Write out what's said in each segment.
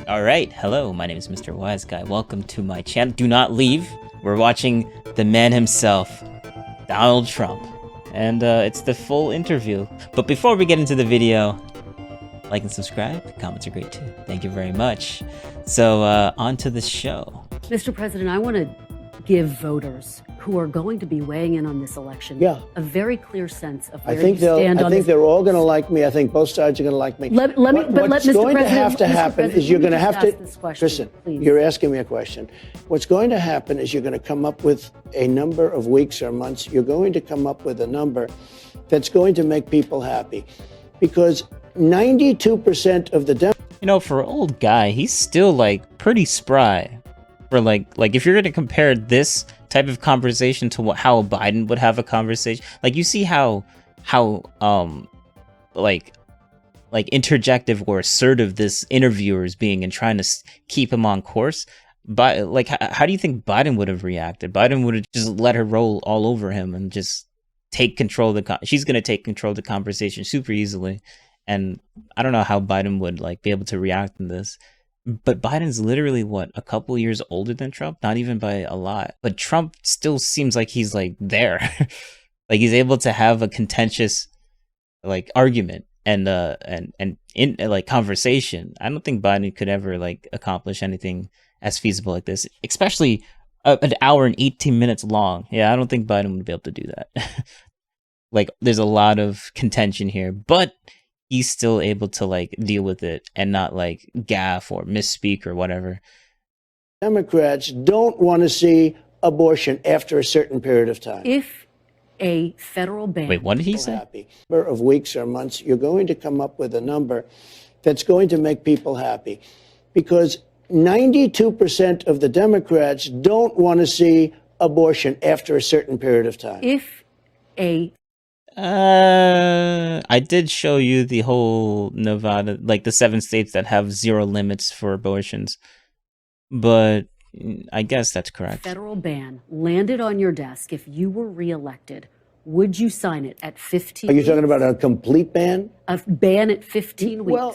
Alright, hello, my name is Mr. Wise Guy. Welcome to my channel. Do not leave. We're watching the man himself, Donald Trump. And it's the full interview. But before we get into the video, like and subscribe. Comments are great too. Thank you very much. So on to the show. Mr. President, I want to give voters who are going to be weighing in on this election a very clear sense of where you stand on this. I think they're all going to like me. I think both sides are going to like me. What's going to have to happen is you're going to have to listen. You're asking me a question. What's going to happen is you're going to come up with a number of weeks or months. You're going to come up with a number that's going to make people happy, because 92% of the for an old guy, he's still like pretty spry. For like if you're going to compare this type of conversation to how Biden would have a conversation, like you see how like interjective or assertive this interviewer is being and trying to keep him on course. But like, how do you think Biden would have reacted? Biden would have just let her roll all over him and just take control of she's going to take control of the conversation super easily. And I don't know how Biden would like be able to react in this. But Biden's literally, what, a couple years older than Trump? Not even by a lot. But Trump still seems like he's like there. Like he's able to have a contentious like argument and in like conversation. I don't think Biden could ever like accomplish anything as feasible like this, especially an hour and 18 minutes long. Yeah, I don't think Biden would be able to do that. Like there's a lot of contention here, but he's still able to like deal with it and not like gaffe or misspeak or whatever. Democrats don't want to see abortion after a certain period of time. If a federal ban... Wait, what did he say? Happy. Number of weeks or months, you're going to come up with a number that's going to make people happy, because 92% of the Democrats don't want to see abortion after a certain period of time. If a... I did show you the whole Nevada, like the 7 states that have 0 limits for abortions, but I guess that's correct. Federal ban landed on your desk. If you were reelected, would you sign it at 15 Are you talking about a complete ban? A ban at 15 weeks? Well,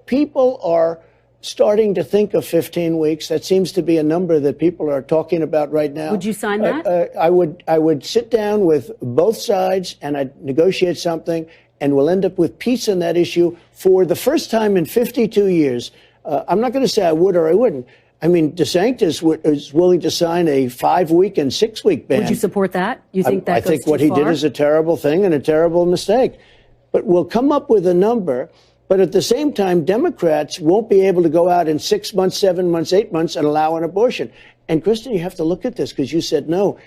people are starting to think of 15 weeks. That seems to be a number that people are talking about right now. Would you sign that? I would sit down with both sides and I'd negotiate something, and we'll end up with peace on that issue for the first time in 52 years. I'm not going to say I would or I wouldn't. I mean, DeSantis is willing to sign a 5-week and 6-week ban. Would you support that? You think that I think what he did is a terrible thing and a terrible mistake. But we'll come up with a number. But at the same time, Democrats won't be able to go out in 6 months, 7 months, 8 months and allow an abortion. And Kristen, you have to look at this, because you said no.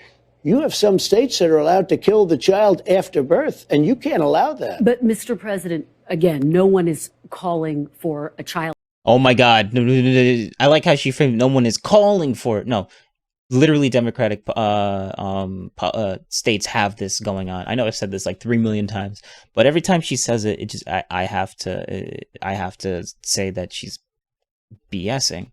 You have some states that are allowed to kill the child after birth, and you can't allow that. But Mr. President, again, no one is calling for a child. Oh my God. I like how she framed no one is calling for it. No, literally Democratic states have this going on. I know I've said this like 3 million times, but every time she says it, it just I have to say that she's BSing,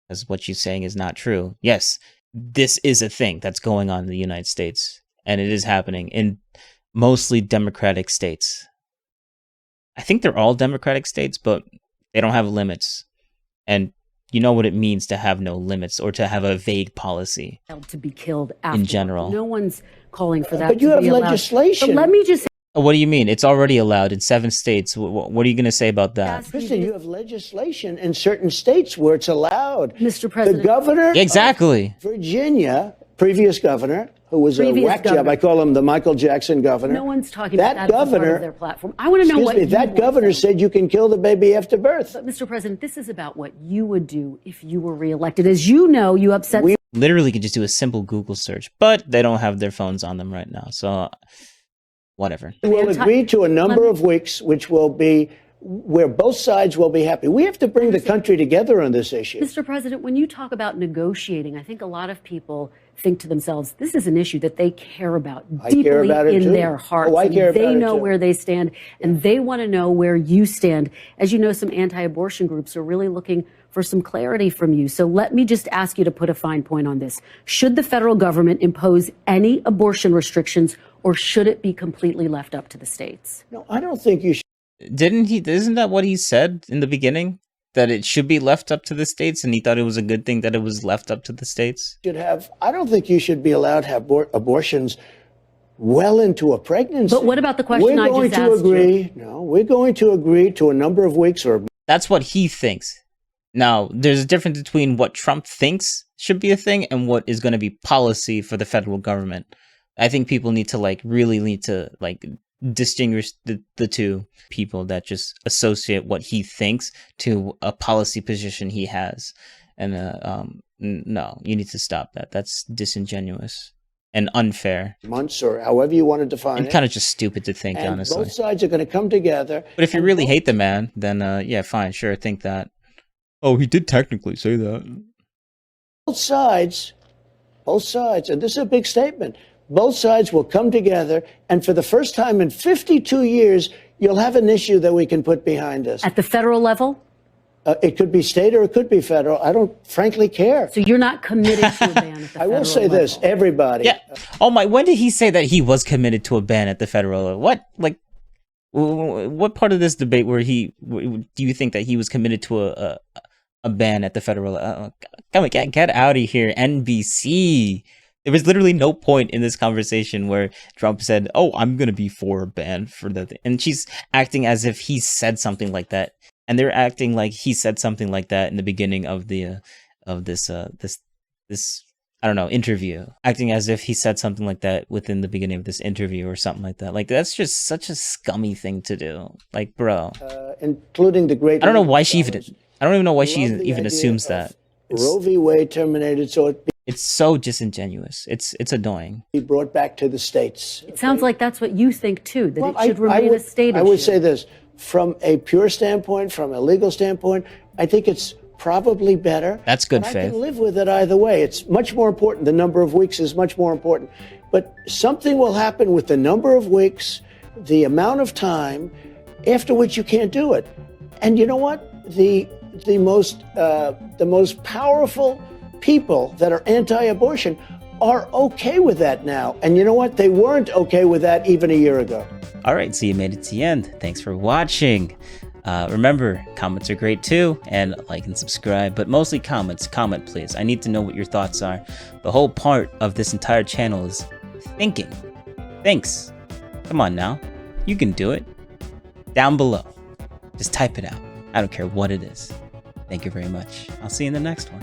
because what she's saying is not true. Yes, this is a thing that's going on in the United States, and it is happening in mostly Democratic states. I think they're all Democratic states, but they don't have limits. And you know what it means to have no limits or to have a vague policy To be killed after. In general. No one's calling for that. But you have legislation. But let me just... What do you mean? It's already allowed in 7 states. What are you going to say about that? Kristen, you have legislation in certain states where it's allowed. Mr. President. The governor Exactly. of Virginia, previous governor, who was a whack job. I call him the Michael Jackson governor. No one's talking about that as part of their platform. I want to know what that governor said you can kill the baby after birth. But Mr. President, this is about what you would do if you were reelected. As you know, you upset... Literally could just do a simple Google search, but they don't have their phones on them right now. So whatever. We'll agree to a number of weeks, which will be where both sides will be happy. We have to bring the country together on this issue. Mr. President, when you talk about negotiating, I think a lot of people think to themselves, this is an issue that they care about deeply in their hearts. They know where they stand, and they want to know where you stand. As you know, some anti-abortion groups are really looking for some clarity from you. So let me just ask you to put a fine point on this. Should the federal government impose any abortion restrictions, or should it be completely left up to the states? No, I don't think you should. Isn't that what he said in the beginning? that it should be left up to the states, and he thought it was a good thing that it was left up to the states? I don't think you should be allowed to have abortions well into a pregnancy. But what about the question I just asked you? No, we're going to agree to a number of weeks or... That's what he thinks. Now, there's a difference between what Trump thinks should be a thing and what is going to be policy for the federal government. I think people need to really need to distinguish the two. People that just associate what he thinks to a policy position he has. And no, you need to stop that. That's disingenuous and unfair. Months or however you want to define it. And kind of just stupid to think, and honestly. Both sides are going to come together. But if you really hate the man, then yeah, fine, sure, think that. Oh, he did technically say that. Both sides, and this is a big statement, both sides will come together, and for the first time in 52 years, you'll have an issue that we can put behind us. At the federal level? It could be state or it could be federal. I don't frankly care. So you're not committed to a ban at the federal level? I will say this, everybody. Yeah. Oh my, when did he say that he was committed to a ban at the federal level? What? What part of this debate do you think that he was committed to a ban at the federal level? Get out of here, NBC. There was literally no point in this conversation where Trump said, "Oh, I'm gonna be for a ban for the thing," and she's acting as if he said something like that, and they're acting like he said something like that in the beginning of the this I don't know, interview, acting as if he said something like that within the beginning of this interview or something like that. Like, that's just such a scummy thing to do. Like, bro, including the great. I don't know why she even. I don't even know why she even assumes that. Roe v. Wade terminated, so it's so disingenuous. It's annoying. Be brought back to the states. It sounds like that's what you think too, that it should remain a state issue. I would say this, from a pure standpoint, from a legal standpoint, I think it's probably better. That's good faith. I can live with it either way. It's much more important. The number of weeks is much more important. But something will happen with the number of weeks, the amount of time, after which you can't do it. And you know what? The most powerful people that are anti-abortion are okay with that now. And you know what? They weren't okay with that even a year ago. All right, so you made it to the end. Thanks for watching. Remember, comments are great too, and like and subscribe, but mostly comments. Comment, please. I need to know what your thoughts are. The whole part of this entire channel is thinking. Thanks. Come on now. You can do it. Down below. Just type it out. I don't care what it is. Thank you very much. I'll see you in the next one.